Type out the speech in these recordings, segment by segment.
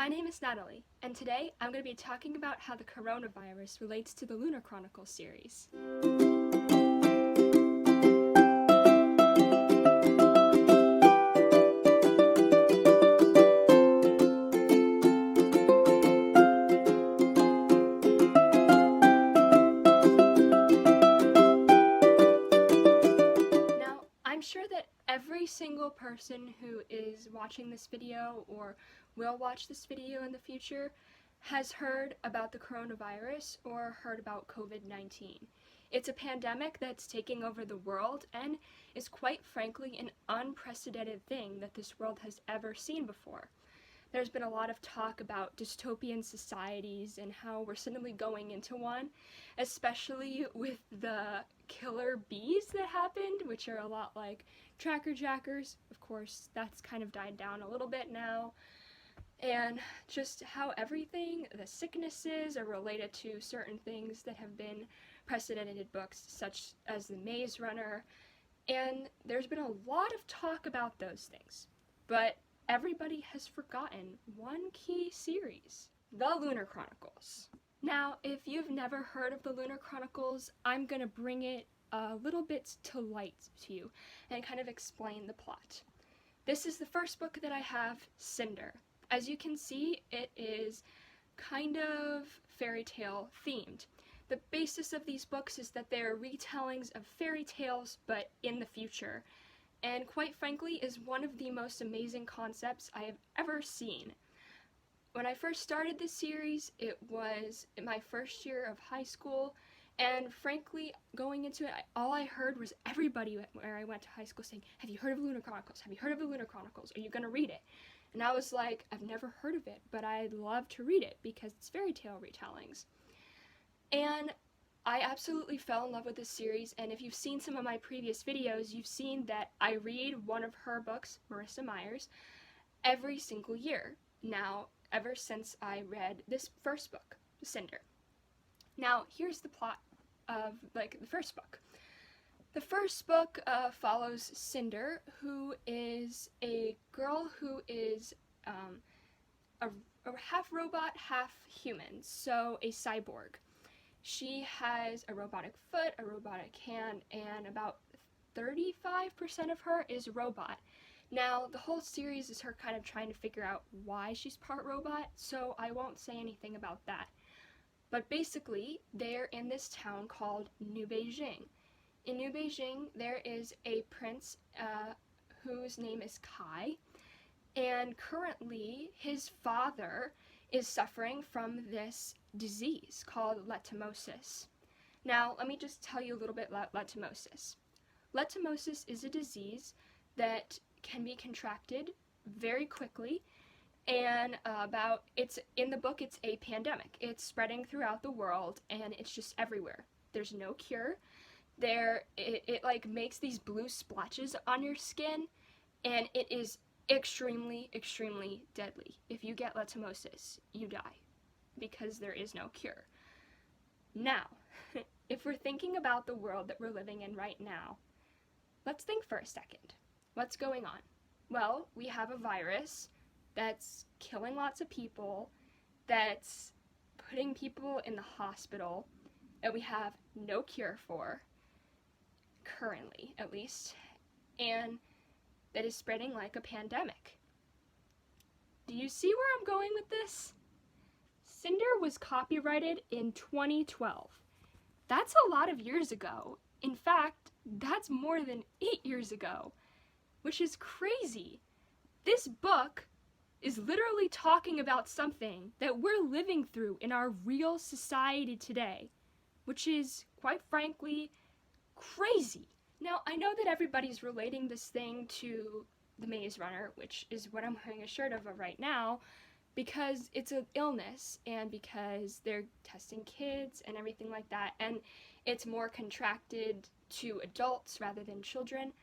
My name is Natalie, and today I'm going to be talking about how the coronavirus relates to the Lunar Chronicles series. Now, I'm sure that every single person who is watching this video or will watch this video in the future has heard about the coronavirus or heard about COVID-19. It's a pandemic that's taking over the world and is quite frankly an unprecedented thing that this world has ever seen before. There's been a lot of talk about dystopian societies and how we're suddenly going into one, especially with the killer bees that happened, which are a lot like tracker jackers. Of course, that's kind of died down a little bit now. And just how everything, the sicknesses, are related to certain things that have been precedented books, such as the Maze Runner. And there's been a lot of talk about those things. But everybody has forgotten one key series, the Lunar Chronicles. Now, if you've never heard of the Lunar Chronicles, I'm going to bring it a little bit to light to you and kind of explain the plot. This is the first book that I have, Cinder. As you can see, it is kind of fairy tale themed. The basis of these books is that they are retellings of fairy tales, but in the future, and quite frankly is one of the most amazing concepts I have ever seen. When I first started this series, it was in my first year of high school, and frankly, going into it, all I heard was everybody where I went to high school saying, "Have you heard of Lunar Chronicles? Have you heard of the Lunar Chronicles? Are you going to read it?" And I was like, I've never heard of it, but I'd love to read it because it's fairy tale retellings. And I absolutely fell in love with this series, and if you've seen some of my previous videos, you've seen that I read one of her books, Marissa Meyer's, every single year. Now, ever since I read this first book, Cinder. Now, here's the plot of, the first book. The first book follows Cinder, who is a girl who is a half robot, half human, so a cyborg. She has a robotic foot, a robotic hand, and about 35% of her is robot. Now, the whole series is her kind of trying to figure out why she's part robot, so I won't say anything about that. But basically, they're in this town called New Beijing. In New Beijing, there is a prince whose name is Kai, and currently his father is suffering from this disease called Letumosis. Now, let me just tell you a little bit about Letumosis. Letumosis is a disease that can be contracted very quickly, and it's in the book, it's a pandemic. It's spreading throughout the world, and it's just everywhere. There's no cure. It makes these blue splotches on your skin, and it is extremely, extremely deadly. If you get Letumosis, you die, because there is no cure. Now, if we're thinking about the world that we're living in right now, let's think for a second. What's going on? Well, we have a virus that's killing lots of people, that's putting people in the hospital, that we have no cure for, currently at least, and that is spreading like a pandemic. Do you see where I'm going with this? Cinder was copyrighted in 2012. That's a lot of years ago. In fact, that's more than 8 years ago, which is crazy. This book is literally talking about something that we're living through in our real society today, which is, quite frankly, crazy. Now, I know that everybody's relating this thing to the Maze Runner, which is what I'm wearing a shirt of right now, because it's an illness and because they're testing kids and everything like that, and it's more contracted to adults rather than children.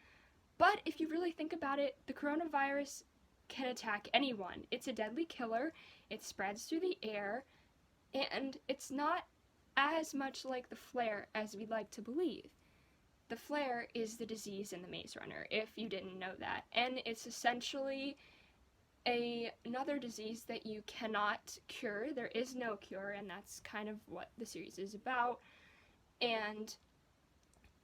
But if you really think about it, the coronavirus can attack anyone. It's a deadly killer, it spreads through the air, and it's not as much like the flare as we'd like to believe. The flare is the disease in the Maze Runner, if you didn't know that, and it's essentially Another disease that you cannot cure. There is no cure, and that's kind of what the series is about. And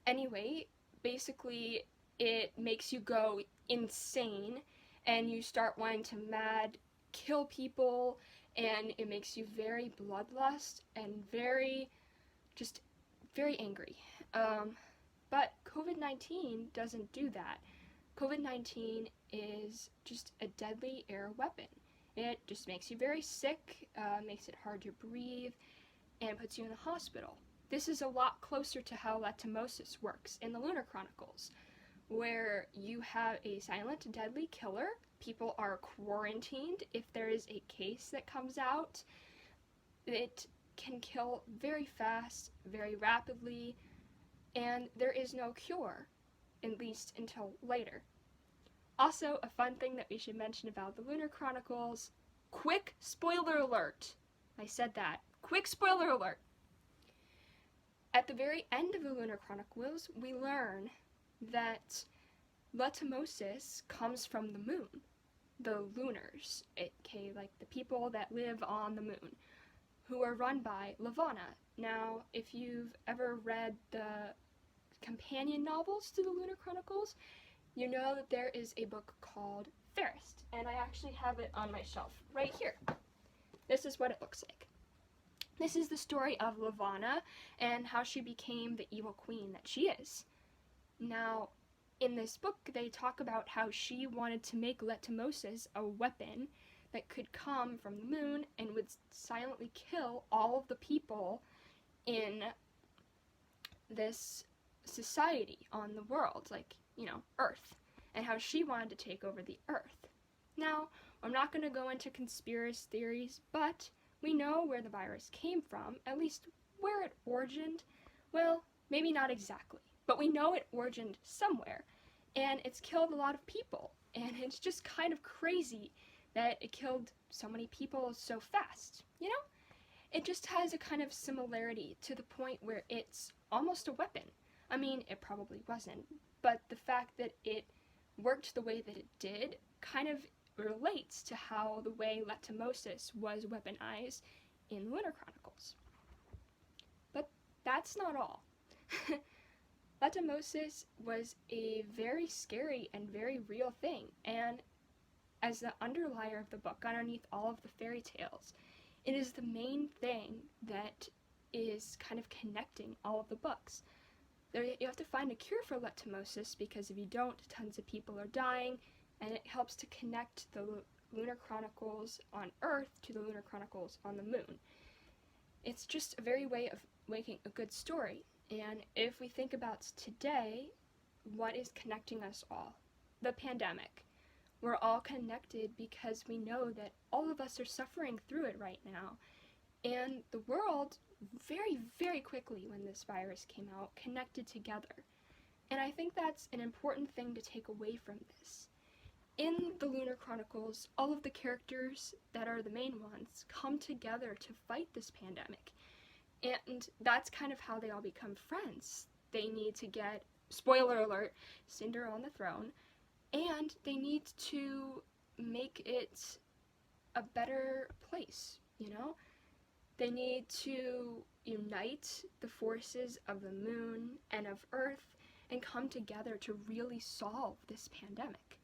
anyway, basically, it makes you go insane, and you start wanting to mad kill people, and it makes you very bloodlust and very angry. But COVID-19 doesn't do that. COVID-19 is just a deadly air weapon. It just makes you very sick, makes it hard to breathe, and puts you in the hospital. This is a lot closer to how Letumosis works in the Lunar Chronicles, where you have a silent, deadly killer. People are quarantined. If there is a case that comes out, it can kill very fast, very rapidly, and there is no cure, at least until later. Also, a fun thing that we should mention about the Lunar Chronicles, quick spoiler alert! I said that. Quick spoiler alert! At the very end of the Lunar Chronicles, we learn that Letumosis comes from the moon, the Lunars, aka like the people that live on the moon, who are run by Levana. Now, if you've ever read the companion novels to the Lunar Chronicles, you know that there is a book called Fairest, and I actually have it on my shelf right here. This is what it looks like. This is the story of Levana and how she became the evil queen that she is. Now, in this book, they talk about how she wanted to make Letumosis a weapon that could come from the moon and would silently kill all of the people in this society on the world, like, Earth, and how she wanted to take over the Earth. Now, I'm not going to go into conspiracy theories, but we know where the virus came from, at least where it origined. Well, maybe not exactly, but we know it origined somewhere, and it's killed a lot of people, and it's just kind of crazy that it killed so many people so fast, It just has a kind of similarity to the point where it's almost a weapon. I mean, it probably wasn't, but the fact that it worked the way that it did kind of relates to how the way Letumosis was weaponized in Lunar Chronicles. But that's not all. Letumosis was a very scary and very real thing, and as the underlier of the book, underneath all of the fairy tales, it is the main thing that is kind of connecting all of the books. You have to find a cure for Letumosis, because if you don't, tons of people are dying, and it helps to connect the Lunar Chronicles on Earth to the Lunar Chronicles on the moon. It's just a very way of making a good story, and if we think about today, what is connecting us all? The pandemic. We're all connected because we know that all of us are suffering through it right now, and the world very, very quickly, when this virus came out, connected together. And I think that's an important thing to take away from this. In the Lunar Chronicles, all of the characters that are the main ones come together to fight this pandemic. And that's kind of how they all become friends. They need to get, spoiler alert, Cinder on the throne, and they need to make it a better place, They need to unite the forces of the moon and of Earth and come together to really solve this pandemic.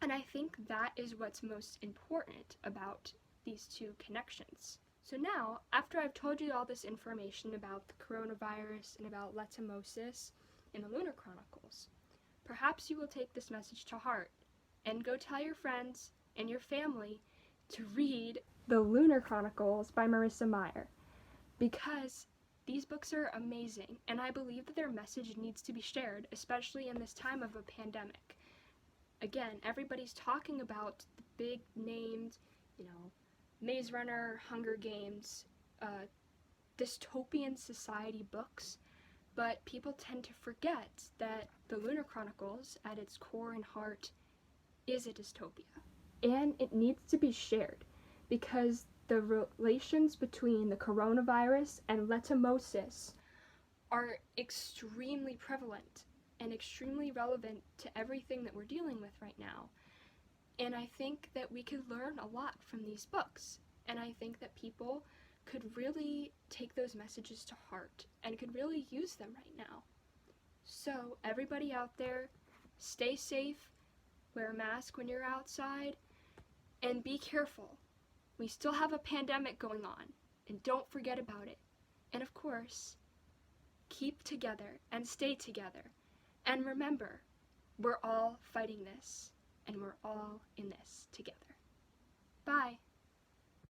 And I think that is what's most important about these two connections. So now, after I've told you all this information about the coronavirus and about Letumosis in the Lunar Chronicles, perhaps you will take this message to heart and go tell your friends and your family to read The Lunar Chronicles by Marissa Meyer, because these books are amazing, and I believe that their message needs to be shared, especially in this time of a pandemic. Again, everybody's talking about the big named, Maze Runner, Hunger Games, dystopian society books, but people tend to forget that the Lunar Chronicles, at its core and heart, is a dystopia. And it needs to be shared, because the relations between the coronavirus and Letumosis are extremely prevalent and extremely relevant to everything that we're dealing with right now. And I think that we could learn a lot from these books. And I think that people could really take those messages to heart and could really use them right now. So everybody out there, stay safe, wear a mask when you're outside, and be careful. We still have a pandemic going on, and don't forget about it. And of course, keep together and stay together. And remember, we're all fighting this, and we're all in this together. Bye.